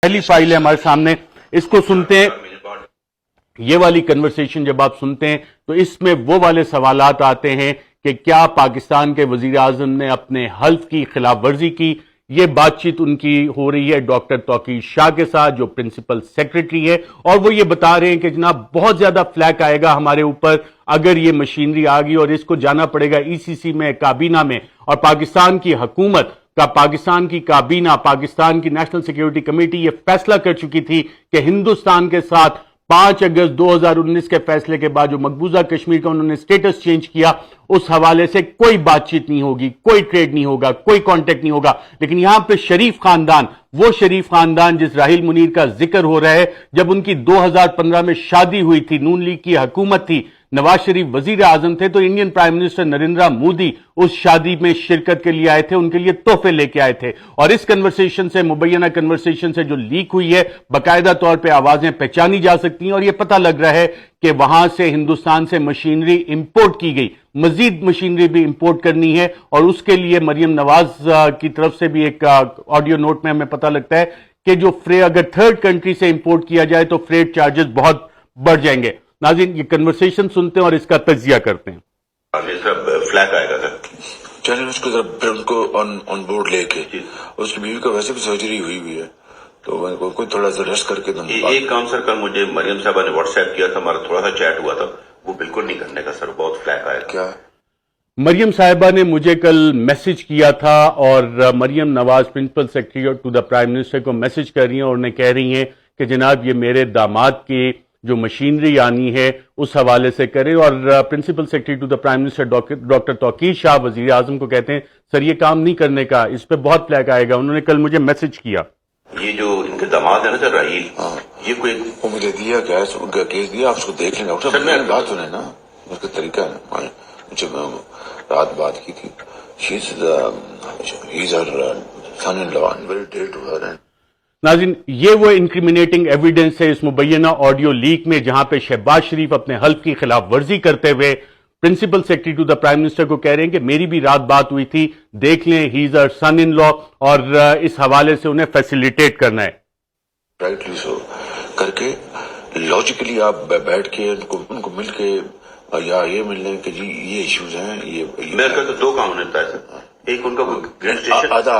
پہلی فائل ہے ہمارے سامنے، اس کو سنتے ہیں۔ یہ والی کنورسیشن جب آپ سنتے ہیں تو اس میں وہ والے سوالات آتے ہیں کہ کیا پاکستان کے وزیر اعظم نے اپنے حلف کی خلاف ورزی کی۔ یہ بات چیت ان کی ہو رہی ہے ڈاکٹر توقیر شاہ کے ساتھ جو پرنسپل سیکرٹری ہے، اور وہ یہ بتا رہے ہیں کہ جناب بہت زیادہ فلیک آئے گا ہمارے اوپر اگر یہ مشینری آ گئی، اور اس کو جانا پڑے گا ای سی سی میں، کابینہ میں، اور پاکستان کی حکومت کا، پاکستان کی کابینہ، پاکستان کی نیشنل سیکیورٹی کمیٹی یہ فیصلہ کر چکی تھی کہ ہندوستان کے ساتھ 5 اگست 2019 کے فیصلے کے بعد جو مقبوضہ کشمیر کا انہوں نے سٹیٹس چینج کیا، اس حوالے سے کوئی بات چیت نہیں ہوگی، کوئی ٹریڈ نہیں ہوگا، کوئی کانٹیکٹ نہیں ہوگا۔ لیکن یہاں پہ شریف خاندان، وہ شریف خاندان جس راحیل منیر کا ذکر ہو رہا ہے، جب ان کی 2015 میں شادی ہوئی تھی، نون لیگ کی حکومت تھی، نواز شریف وزیر اعظم تھے، تو Indian prime minister Narendra Modi اس شادی میں شرکت کے لیے آئے تھے، ان کے لیے تحفے لے کے آئے تھے۔ اور اس کنورسیشن سے، مبینہ کنورسیشن سے جو لیک ہوئی ہے، باقاعدہ طور پہ آوازیں پہچانی جا سکتی ہیں، اور یہ پتہ لگ رہا ہے کہ وہاں سے ہندوستان سے مشینری امپورٹ کی گئی، مزید مشینری بھی امپورٹ کرنی ہے، اور اس کے لیے مریم نواز کی طرف سے بھی ایک آڈیو نوٹ میں ہمیں پتہ لگتا ہے کہ جو اگر تھرڈ کنٹری سے امپورٹ کیا جائے تو فریٹ چارجز بہت بڑھ جائیں گے۔ ناظرین یہ کنورسیشن سنتے ہیں اور اس کا تجزیہ کرتے ہیں۔ فلیک آئے گا سر، چلیں اس کو پھر ان کو آن بورڈ لے کے، اس کی بیوی کا ویسے بھی سرجری ہوئی ہے، تو کوئی تھوڑا سا ریسٹ کر کے ایک کام سر، کل مجھے مریم صاحبہ نے واٹس ایپ کیا تھا، ہمارا تھوڑا سا چیٹ ہوا تھا، وہ بالکل نہیں کرنے کا سر، بہت فلیک آیا۔ کیا مریم صاحبہ نے مجھے کل میسج کیا تھا، اور Maryam Nawaz principal secretary to the prime minister کو میسج کر رہی ہیں، اور انہیں کہہ رہی ہیں کہ جناب یہ میرے داماد کی جو مشینری آنی ہے اس حوالے سے کریں، اور principal secretary to the prime minister doctor Tauqir Shah وزیر اعظم کو کہتے ہیں سر یہ کام نہیں کرنے کا، اس پہ بہت فلیک آئے گا۔ انہوں نے کل مجھے میسج کیا۔ یہ جو ان کے داماد ہے نا سر راحیل، یہ کوئی وہ مجھے دیا گیس کا کیس دیا، آپ اس کو دیکھ لیں ڈاکٹر صاحب، میں بات سنیں نا، اس کا طریقہ ہے نا، مجھے رات بات کی تھی، he's her son-in-law and very dear to her. ناظرین یہ وہ انکریمنیٹنگ ایویڈنس ہے اس مبینہ آڈیو لیک میں، جہاں پہ شہباز شریف اپنے حلف کی خلاف ورزی کرتے ہوئے principal secretary to the prime minister کو کہہ رہے ہیں کہ میری بھی رات بات ہوئی تھی، دیکھ لیں، ہی از ار سن ان لا، اور اس حوالے سے انہیں فیسیلیٹیٹ کرنا ہے۔ رائٹلی سو کر کے لاجیکلی آپ بیٹھ کے ان کو مل کے یا یہ مل لیں کہ جی یہ ایشوز ہیں، یہ میں کہتا دو کام ہوتا ہے سر، ایک ان کا گریڈ اسٹیشن آدھا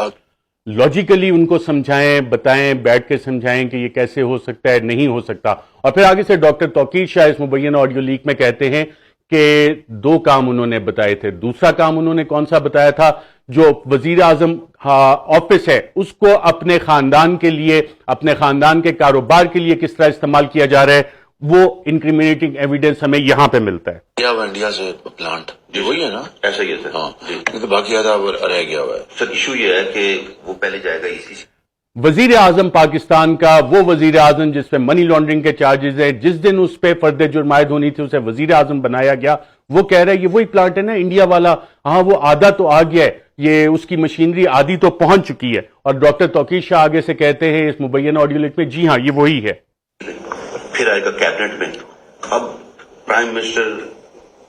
لاجیکلی ان کو سمجھائیں، بتائیں، بیٹھ کے سمجھائیں کہ یہ کیسے ہو سکتا ہے، نہیں ہو سکتا۔ اور پھر آگے سے ڈاکٹر توقیر شاہ اس مبینہ آڈیو لیک میں کہتے ہیں کہ 2 کام انہوں نے بتائے تھے۔ دوسرا کام انہوں نے کون سا بتایا تھا؟ جو وزیر اعظم آفس ہے اس کو اپنے خاندان کے لیے، اپنے خاندان کے کاروبار کے لیے کس طرح استعمال کیا جا رہا ہے، وہ انکریمنیٹنگ ایویڈنس ہمیں یہاں پہ ملتا ہے۔ کیا ہوا انڈیا سے پلانٹ جی وہی ہے نا، ایسا ہی ہے سر۔ ہاں تو باقی آدھا رہ گیا ہوا ہے سر۔ ایشو یہ ہے کہ وہ پہلے جائے گا اسی سے۔ وزیر اعظم پاکستان کا وہ وزیر اعظم جس پہ منی لانڈرنگ کے چارجز ہیں، جس دن اس پہ فرد جرم عائد ہونی تھی اسے وزیر اعظم بنایا گیا، وہ کہہ رہا ہے یہ وہی پلانٹ ہے نا انڈیا والا، ہاں وہ آدھا تو آ گیا ہے، یہ اس کی مشینری آدھی تو پہنچ چکی ہے۔ اور ڈاکٹر توقیر شاہ آگے سے کہتے ہیں اس مبینہ آڈیو لیک میں جی ہاں یہ وہی ہے۔ پھر آئے گا کیبنٹ میں، اب پرائم منسٹر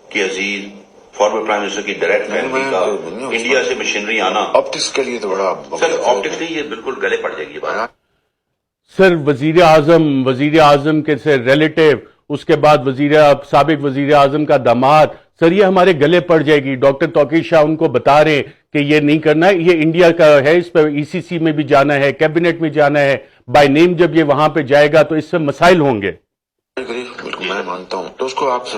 کی عزیز فارمر پرائم منسٹر کی ڈائریکٹ فیملی کا انڈیا سے مشینری آنا آپٹکس کے لیے تو بڑا سر، آپٹکس نہیں، یہ بالکل گلے پڑ جائے گی یہ بات۔ سر وزیر اعظم کے سے ریلیٹو، اس کے بعد سابق وزیر اعظم کا داماد، سر یہ ہمارے گلے پڑ جائے گی۔ ڈاکٹر توقیر شاہ ان کو بتا رہے ہیں کہ یہ نہیں کرنا ہے، یہ انڈیا کا ہے، اس پہ ای سی سی میں بھی جانا ہے، کیبنٹ میں جانا ہے، بائی نیم جب یہ وہاں پہ جائے گا تو اس سے مسائل ہوں گے۔ بالکل میں مانتا ہوں، تو اس کو آپ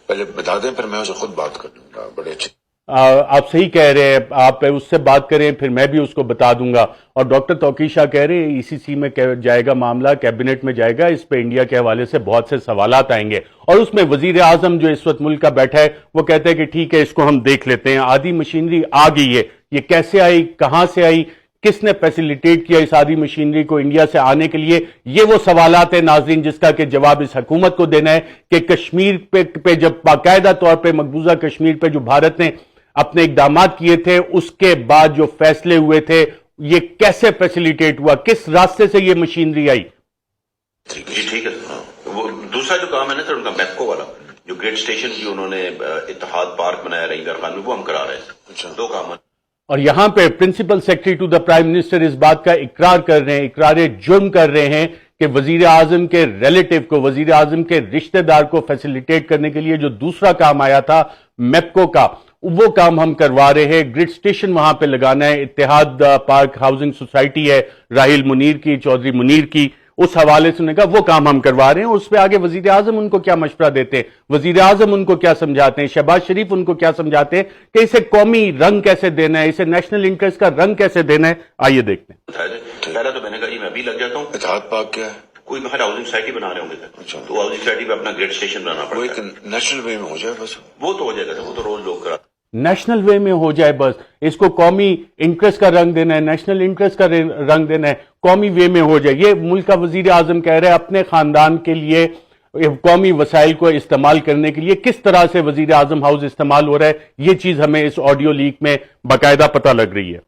پہلے بتا دیں، پھر میں اسے خود بات کر لوں گا۔ بڑے اچھے آپ صحیح کہہ رہے ہیں، آپ اس سے بات کریں پھر میں بھی اس کو بتا دوں گا۔ اور ڈاکٹر توقیر شاہ کہہ رہے ہیں ای سی سی میں جائے گا معاملہ، کیبنٹ میں جائے گا، اس پہ انڈیا کے حوالے سے بہت سے سوالات آئیں گے۔ اور اس میں وزیر اعظم جو اس وقت ملک کا بیٹھا ہے وہ کہتے ہیں کہ ٹھیک ہے اس کو ہم دیکھ لیتے ہیں، آدھی مشینری آ گئی ہے، یہ کیسے آئی، کہاں سے آئی، کس نے فیسیلیٹیٹ کیا اس آدھی مشینری کو انڈیا سے آنے کے لیے، یہ وہ سوالات ہیں ناظرین جس کا کہ جواب اس حکومت کو دینا ہے کہ کشمیر پہ جب باقاعدہ طور پہ مقبوضہ کشمیر پہ جو بھارت نے اپنے اقدامات کیے تھے اس کے بعد جو فیصلے ہوئے تھے یہ کیسے فیسیلیٹیٹ ہوا، کس راستے سے یہ مشینری آئی۔ جی ٹھیک ہے۔ وہ دوسرا جو کام ہے نا سر ان کا میپکو والا، جو گریڈ اسٹیشن کی انہوں نے اتحاد پارک بنایا رہی خان میں، وہ ہم کرا رہے ہیں۔ 2 کام اور یہاں پہ principal secretary to the prime minister اس بات کا اقرار کر رہے ہیں، اقرار جرم کر رہے ہیں کہ وزیر اعظم کے ریلیٹو کو، وزیر اعظم کے رشتہ دار کو فیسیلیٹیٹ کرنے کے لیے جو دوسرا کام آیا تھا میپکو کا، وہ کام ہم کروا رہے ہیں، گریڈ سٹیشن وہاں پہ لگانا ہے، اتحاد پارک ہاؤسنگ سوسائٹی ہے راہیل منیر کی، چودھری منیر کی، اس حوالے سے انہوں نے کہا وہ کام ہم کروا رہے ہیں۔ اس پہ آگے وزیر اعظم ان کو کیا مشورہ دیتے ہیں، وزیر اعظم ان کو کیا سمجھاتے ہیں، شہباز شریف ان کو کیا سمجھاتے ہیں کہ اسے قومی رنگ کیسے دینا ہے، اسے نیشنل انٹرسٹ کا رنگ کیسے دینا ہے۔ آئیے دیکھتے ہیں۔ پہلا تو میں نے کہا جی میں بھی لگ جاتا ہوں، اتحاد پاک کیا ہے؟ کوئی باہر ہاؤسنگ سوسائٹی بنا رہے ہوں گے اچھا۔ تو ہاؤسنگ سوسائٹی پہ اپنا گریڈ اسٹیشن بنانا وہ پڑتا ایک ہے، نیشنل وے میں ہو جائے بس۔ وہ تو ہو جائے گا، وہ تو روز لوگ کرا۔ نیشنل وے میں ہو جائے بس، اس کو قومی انٹرسٹ کا رنگ دینا ہے، نیشنل انٹرسٹ کا رنگ دینا ہے، قومی وے میں ہو جائے۔ یہ ملک کا وزیر اعظم کہہ رہے ہیں اپنے خاندان کے لیے قومی وسائل کو استعمال کرنے کے لیے کس طرح سے وزیر اعظم ہاؤس استعمال ہو رہا ہے، یہ چیز ہمیں اس آڈیو لیک میں باقاعدہ پتہ لگ رہی ہے۔